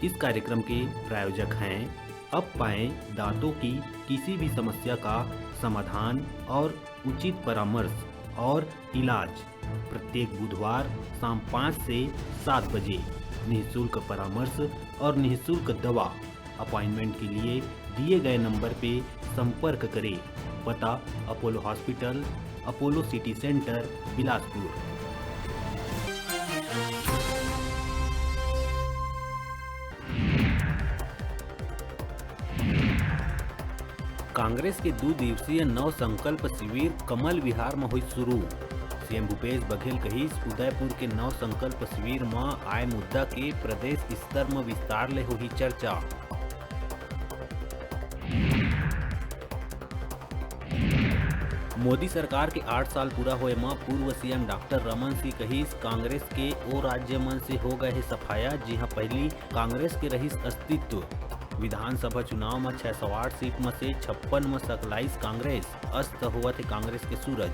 इस कार्यक्रम के प्रायोजक हैं अब पाएं दांतों की किसी भी समस्या का समाधान और उचित परामर्श और इलाज प्रत्येक बुधवार शाम 5 से 7 बजे निःशुल्क परामर्श और निःशुल्क दवा अपॉइंटमेंट के लिए दिए गए नंबर पे संपर्क करें। पता Apollo hospital, Apollo city centre, Bilaspur. Congress के 2 दिवसीय नव संकल्प शिविर कमल विहार में हुई शुरू। सीएम भूपेश बघेल कहिस उदयपुर के नव संकल्प शिविर में आय मुद्दा के प्रदेश स्तर में विस्तार ले हुई चर्चा। मोदी सरकार के 8 साल पूरा होए में पूर्व सीएम डॉक्टर रमन सिंह कहिस कांग्रेस के ओ राज्य मन से हो गए है सफाया जहां पहली कांग्रेस के रहिस अस्तित्व। विधानसभा चुनाव में 608 सीट में से 56 में सकलाइस कांग्रेस, अस्त हुआ थे कांग्रेस के सूरज।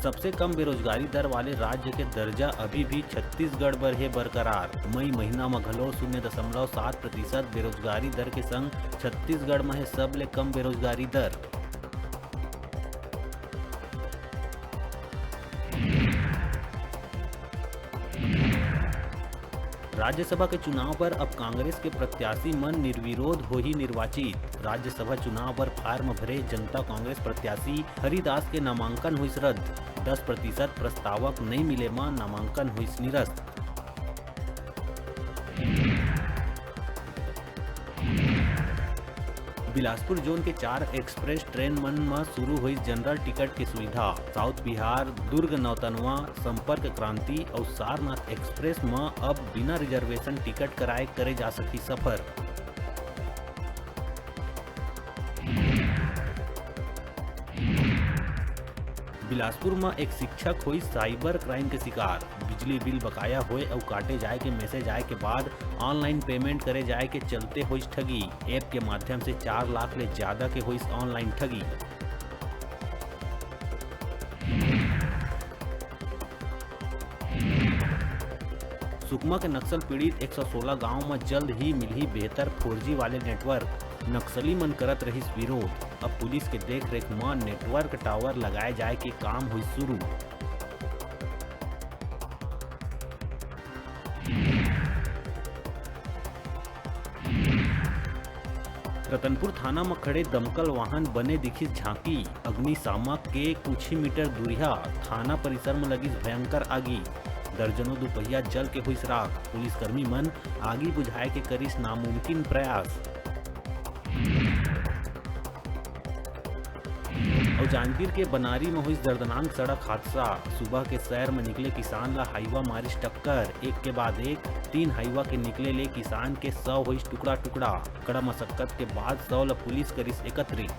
सबसे कम बेरोजगारी दर वाले राज्य के दर्जा अभी भी छत्तीसगढ़ पर है बरकरार। मई महीना में घलो 0.7% बेरोजगारी दर के संग छत्तीसगढ़ में है सबले कम बेरोजगारी दर। राज्यसभा के चुनाव पर अब कांग्रेस के प्रत्याशी मन निर्विरोध हो ही निर्वाचित। राज्यसभा चुनाव पर फार्म भरे जनता कांग्रेस प्रत्याशी हरिदास के नामांकन हुई रद्द। 10% प्रस्तावक नहीं मिले में नामांकन हुई निरस्त। बिलासपुर जोन के 4 एक्सप्रेस ट्रेन मन में शुरू हुई जनरल टिकट की सुविधा। साउथ बिहार, दुर्ग नौतनवा, संपर्क क्रांति और सारनाथ एक्सप्रेस में अब बिना रिजर्वेशन टिकट कराए करे जा सकी सफर। बिलासपुर में एक शिक्षक हुई साइबर क्राइम के शिकार। बिजली बिल बकाया होए और काटे जाए के मैसेज आए के बाद ऑनलाइन पेमेंट करे जाए के चलते हुई ठगी। ऐप के माध्यम से 4 लाख ले ज्यादा के हुई ऑनलाइन ठगी। सुकमा के नक्सल पीड़ित 116 गांव में जल्द ही मिली बेहतर 4G वाले नेटवर्क। नक्सली मन करत रही विरोध। अब पुलिस के देख रेख में नेटवर्क टावर लगाए जाए के काम हुई शुरू। रतनपुर थाना में खड़े दमकल वाहन बने दिखी झांकी। अग्निशामक के कुछ ही मीटर दूरिया थाना परिसर में लगी भयंकर आगी। दर्जनों दुपहिया जल के हुई राख। पुलिसकर्मी मन आगी बुझाए के करिस नामुमकिन प्रयास। और जांजगीर के बनारी में हुई दर्दनाक सड़क हादसा। सुबह के सैर में निकले किसान ला हाईवा मारिस टक्कर। एक के बाद एक 3 हाईवा के निकले ले किसान के 100 हुई टुकड़ा टुकड़ा। कड़ा मशक्कत के बाद 100 ला पुलिस करिस एकत्रित।